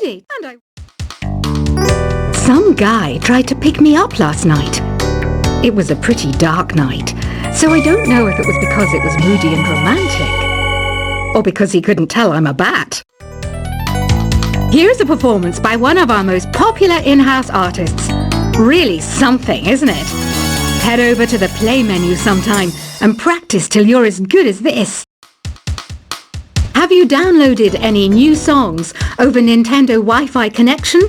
ready, and Some guy tried to pick me up last night. It was a pretty dark night, so I don't know if it was because it was moody and romantic, or because he couldn't tell I'm a bat. Here's a performance by one of our most popular in-house artists. Really something, isn't it? Head over to the play menu sometime and practice till you're as good as this. Have you downloaded any new songs over Nintendo Wi-Fi connection?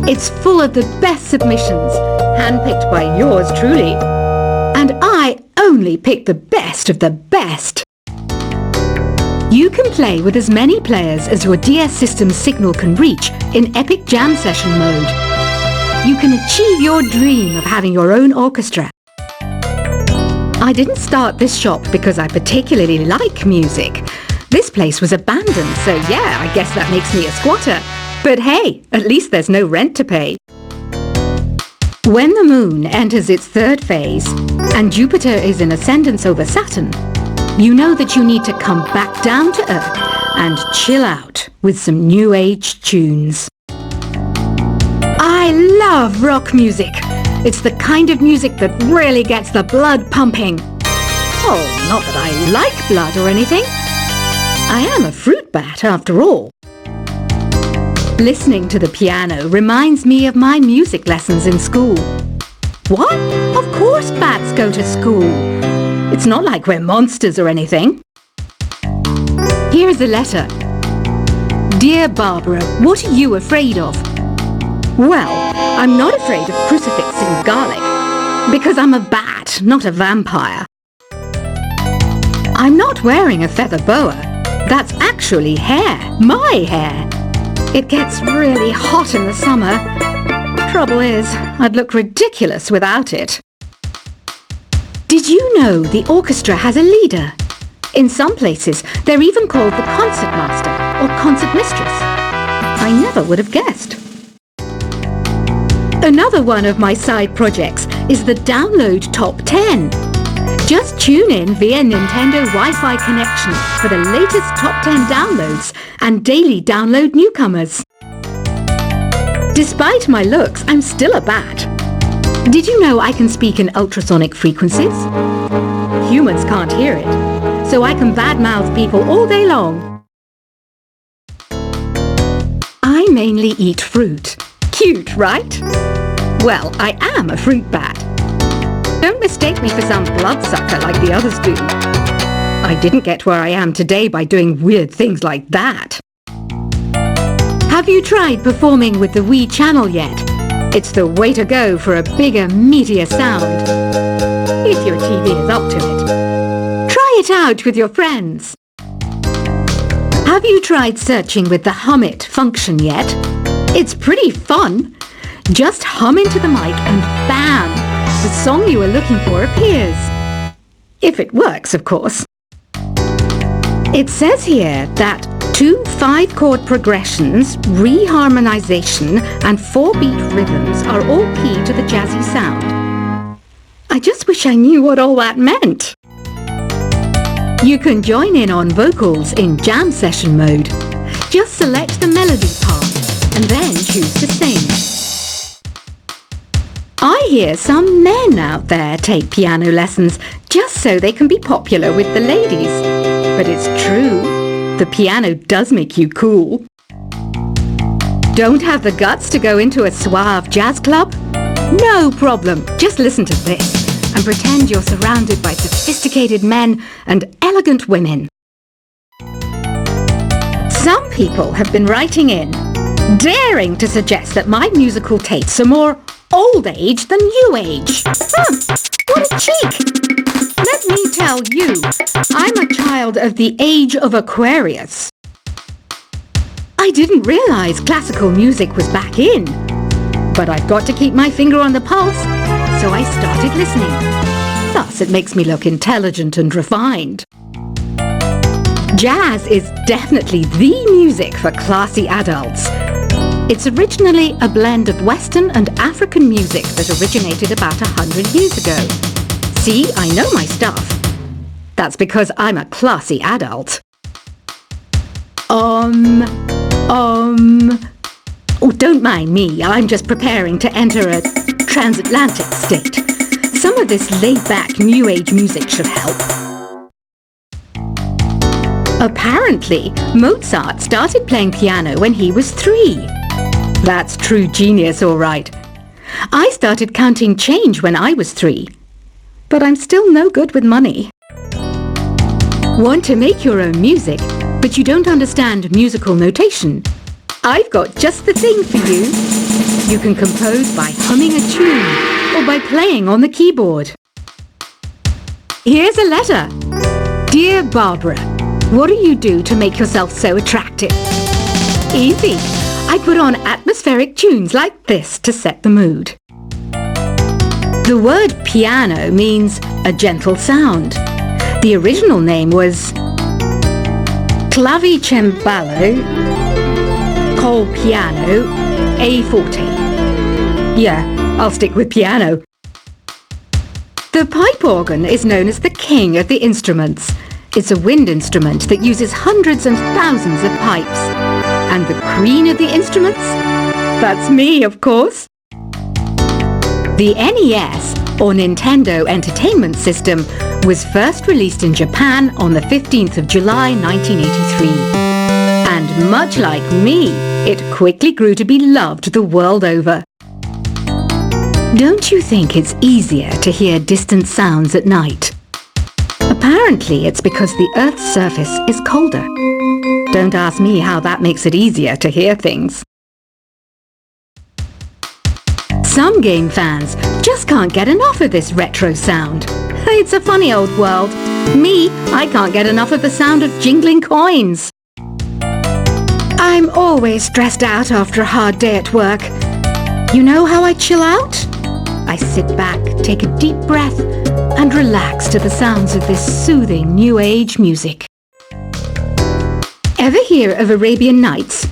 It's full of the best submissions, handpicked by yours truly. And I only pick the best of the best. You can play with as many players as your DS system's signal can reach in Epic Jam Session mode. You can achieve your dream of having your own orchestra. I didn't start this shop because I particularly like music. This place was abandoned, so yeah, I guess that makes me a squatter. But hey, at least there's no rent to pay. When the moon enters its third phase and Jupiter is in ascendance over Saturn, you know that you need to come back down to Earth and chill out with some new age tunes. I love rock music. It's the kind of music that really gets the blood pumping. Oh, not that I like blood or anything. I am a fruit bat after all. Listening to the piano reminds me of my music lessons in school. What? Of course bats go to school. It's not like we're monsters or anything. Here's a letter. Dear Barbara, what are you afraid of? Well, I'm not afraid of crucifix and garlic, because I'm a bat, not a vampire. I'm not wearing a feather boa. That's actually hair, my hair. It gets really hot in the summer. Trouble is, I'd look ridiculous without it. Did you know the orchestra has a leader? In some places, they're even called the concertmaster or concertmistress. I never would have guessed. Another one of my side projects is the Download Top 10. Just tune in via Nintendo Wi-Fi connection for the latest top 10 downloads and daily download newcomers. Despite my looks, I'm still a bat. Did you know I can speak in ultrasonic frequencies? Humans can't hear it, so I can badmouth people all day long. I mainly eat fruit. Cute, right? Well, I am a fruit bat. Don't mistake me for some bloodsucker like the others do. I didn't get where I am today by doing weird things like that. Have you tried performing with the Wii channel yet? It's the way to go for a bigger, meatier sound. If your TV is up to it. Try it out with your friends. Have you tried searching with the Hum It function yet? It's pretty fun. Just hum into the mic and bam! The song you are looking for appears. If it works, of course. It says here that 2 5-chord progressions, reharmonization, and 4-beat rhythms are all key to the jazzy sound. I just wish I knew what all that meant. You can join in on vocals in jam session mode. Just select the melody part and then choose to sing. I hear some men out there take piano lessons just so they can be popular with the ladies. But it's true, the piano does make you cool. Don't have the guts to go into a suave jazz club? No problem, just listen to this and pretend you're surrounded by sophisticated men and elegant women. Some people have been writing in, daring to suggest that my musical tastes are more old age than new age. What a cheek! Let me tell you, I'm a child of the age of Aquarius. I didn't realize classical music was back in. But I've got to keep my finger on the pulse, so I started listening. Thus, it makes me look intelligent and refined. Jazz is definitely the music for classy adults. It's originally a blend of Western and African music that originated about 100 years ago. See, I know my stuff. That's because I'm a classy adult. Don't mind me, I'm just preparing to enter a transatlantic state. Some of this laid-back New Age music should help. Apparently, Mozart started playing piano when he was 3. That's true genius, all right. I started counting change when I was 3. But I'm still no good with money. Want to make your own music, but you don't understand musical notation? I've got just the thing for you. You can compose by humming a tune or by playing on the keyboard. Here's a letter. Dear Barbara, what do you do to make yourself so attractive? Easy. I put on atmospheric tunes like this to set the mood. The word piano means a gentle sound. The original name was clavicembalo col piano a forte. Yeah, I'll stick with piano. The pipe organ is known as the king of the instruments. It's a wind instrument that uses hundreds and thousands of pipes. And the queen of the instruments? That's me, of course. The NES, or Nintendo Entertainment System, was first released in Japan on the 15th of July 1983. And much like me, it quickly grew to be loved the world over. Don't you think it's easier to hear distant sounds at night? Apparently, it's because the Earth's surface is colder. Don't ask me how that makes it easier to hear things. Some game fans just can't get enough of this retro sound. It's a funny old world. Me, I can't get enough of the sound of jingling coins. I'm always stressed out after a hard day at work. You know how I chill out? I sit back, take a deep breath, and relax to the sounds of this soothing New Age music. Ever hear of Arabian Nights?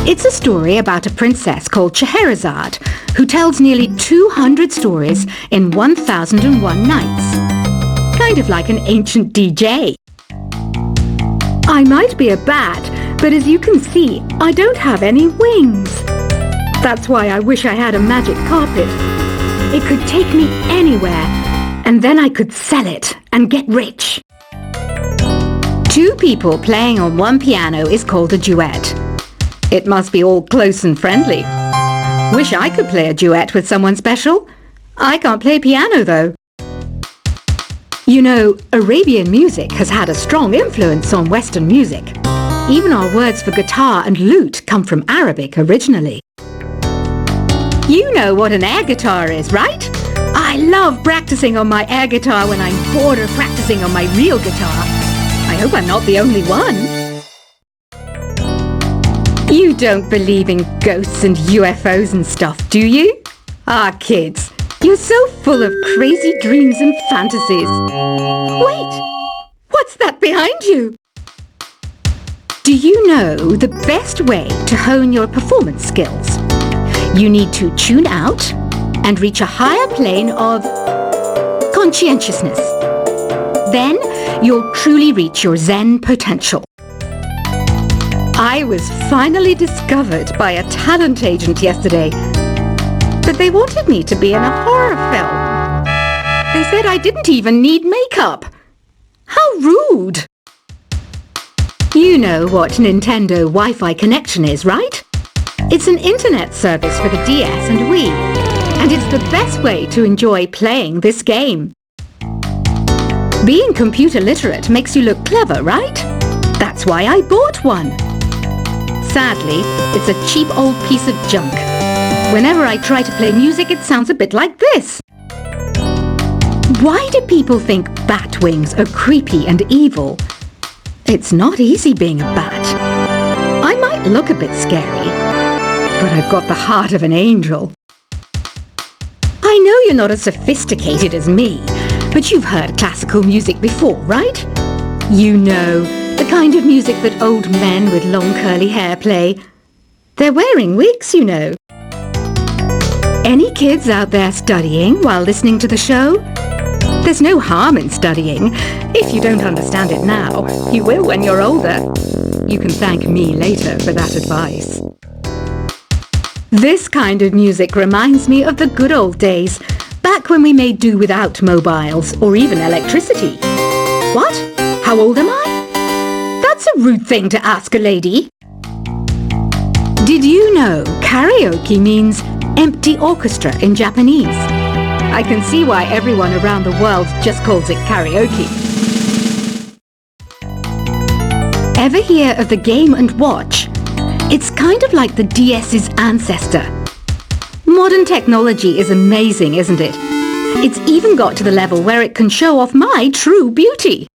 It's a story about a princess called Scheherazade who tells nearly 200 stories in 1001 nights. Kind of like an ancient DJ. I might be a bat, but as you can see, I don't have any wings. That's why I wish I had a magic carpet. It could take me anywhere, and then I could sell it and get rich. 2 people playing on one piano is called a duet. It must be all close and friendly. Wish I could play a duet with someone special. I can't play piano though. You know, Arabian music has had a strong influence on Western music. Even our words for guitar and lute come from Arabic originally. You know what an air guitar is, right? I love practicing on my air guitar when I'm bored of practicing on my real guitar. I hope I'm not the only one. You don't believe in ghosts and UFOs and stuff, do you? Ah, kids, you're so full of crazy dreams and fantasies. Wait, what's that behind you? Do you know the best way to hone your performance skills? You need to tune out and reach a higher plane of conscientiousness. Then you'll truly reach your Zen potential. I was finally discovered by a talent agent yesterday, but they wanted me to be in a horror film. They said I didn't even need makeup. How rude! You know what Nintendo Wi-Fi connection is, right? It's an internet service for the DS and Wii, and it's the best way to enjoy playing this game. Being computer literate makes you look clever, right? That's why I bought one. Sadly, it's a cheap old piece of junk. Whenever I try to play music, it sounds a bit like this. Why do people think bat wings are creepy and evil? It's not easy being a bat. I might look a bit scary, but I've got the heart of an angel. I know you're not as sophisticated as me, but you've heard classical music before, right? You know, the kind of music that old men with long curly hair play. They're wearing wigs, you know. Any kids out there studying while listening to the show? There's no harm in studying. If you don't understand it now, you will when you're older. You can thank me later for that advice. This kind of music reminds me of the good old days, back when we made do without mobiles or even electricity. What? How old am I? That's a rude thing to ask a lady. Did you know karaoke means empty orchestra in Japanese? I can see why everyone around the world just calls it karaoke. Ever hear of the Game & Watch? It's kind of like the DS's ancestor. Modern technology is amazing, isn't it? It's even got to the level where it can show off my true beauty.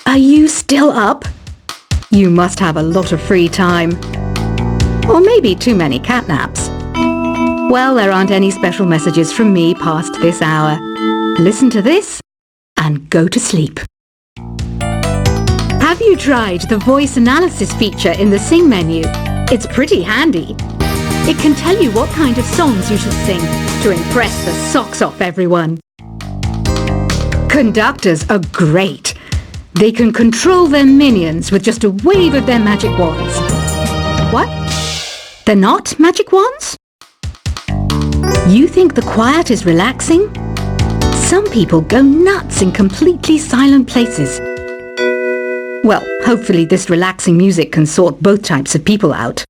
Are you still up? You must have a lot of free time. Or maybe too many catnaps. Well, there aren't any special messages from me past this hour. Listen to this and go to sleep. Have you tried the voice analysis feature in the Sing menu? It's pretty handy. It can tell you what kind of songs you should sing to impress the socks off everyone. Conductors are great. They can control their minions with just a wave of their magic wands. What? They're not magic wands? You think the quiet is relaxing? Some people go nuts in completely silent places. Well, hopefully this relaxing music can sort both types of people out.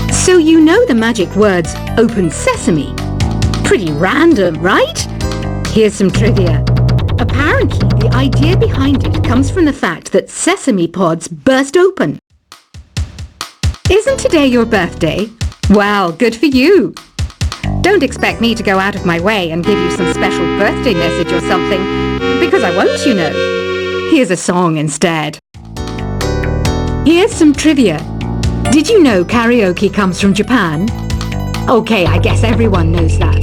So you know the magic words "Open Sesame." Pretty random, right? Here's some trivia. Apparently, the idea behind it comes from the fact that sesame pods burst open. Isn't today your birthday? Well, good for you. Don't expect me to go out of my way and give you some special birthday message or something, because I won't, you know. Here's a song instead. Here's some trivia. Did you know karaoke comes from Japan? Okay, I guess everyone knows that.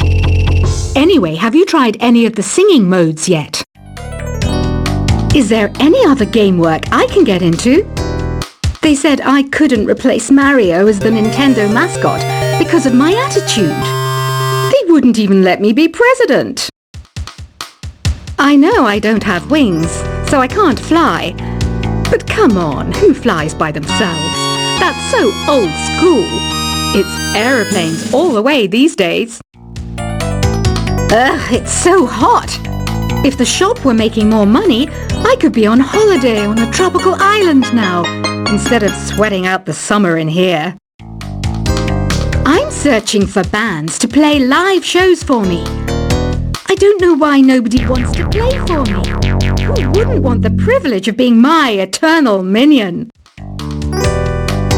Anyway, have you tried any of the singing modes yet? Is there any other game work I can get into? They said I couldn't replace Mario as the Nintendo mascot because of my attitude. They wouldn't even let me be president. I know I don't have wings, so I can't fly. But come on, who flies by themselves? That's so old school. It's aeroplanes all the way these days. Ugh, it's so hot. If the shop were making more money, I could be on holiday on a tropical island now, instead of sweating out the summer in here. I'm searching for bands to play live shows for me. I don't know why nobody wants to play for me. Who wouldn't want the privilege of being my eternal minion?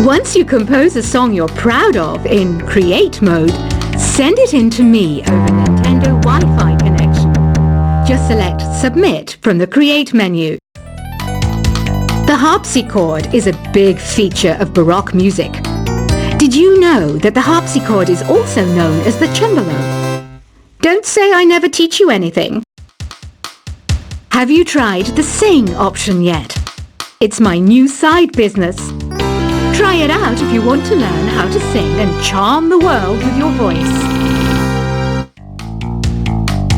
Once you compose a song you're proud of in Create mode, send it in to me over Nintendo Wi-Fi connection. Just select Submit from the Create menu. The harpsichord is a big feature of Baroque music. Did you know that the harpsichord is also known as the cembalo? Don't say I never teach you anything. Have you tried the Sing option yet? It's my new side business. Try it out if you want to learn how to sing and charm the world with your voice.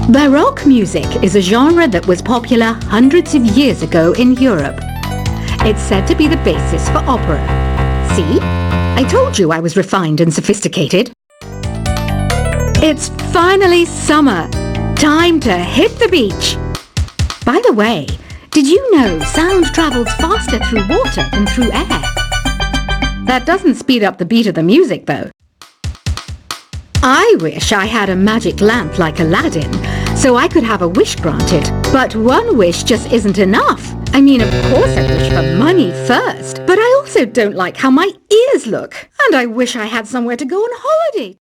Baroque music is a genre that was popular hundreds of years ago in Europe. It's said to be the basis for opera. See? I told you I was refined and sophisticated. It's finally summer. Time to hit the beach. By the way, did you know sound travels faster through water than through air? That doesn't speed up the beat of the music, though. I wish I had a magic lamp like Aladdin, so I could have a wish granted. But one wish just isn't enough. I mean, of course I wish for money first, but I also don't like how my ears look. And I wish I had somewhere to go on holiday.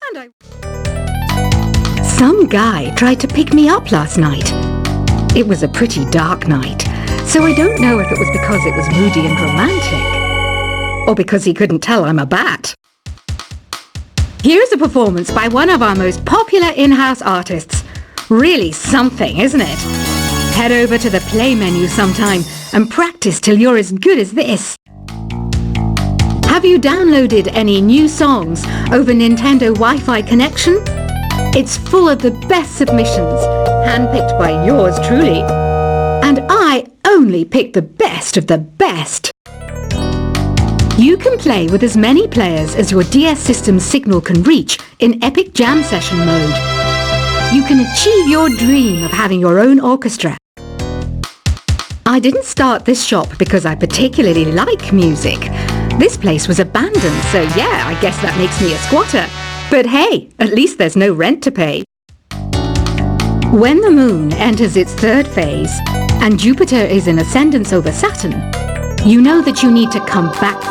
Some guy tried to pick me up last night. It was a pretty dark night, so I don't know if it was because it was moody and romantic, or because he couldn't tell I'm a bat. Here's a performance by one of our most popular in-house artists. Really something, isn't it? Head over to the play menu sometime and practice till you're as good as this. Have you downloaded any new songs over Nintendo Wi-Fi connection? It's full of the best submissions, handpicked by yours truly. And I only pick the best of the best. You can play with as many players as your DS system's signal can reach in Epic Jam Session mode. You can achieve your dream of having your own orchestra. I didn't start this shop because I particularly like music. This place was abandoned, so yeah, I guess that makes me a squatter. But hey, at least there's no rent to pay. When the moon enters its third phase and Jupiter is in ascendance over Saturn, you know that you need to come back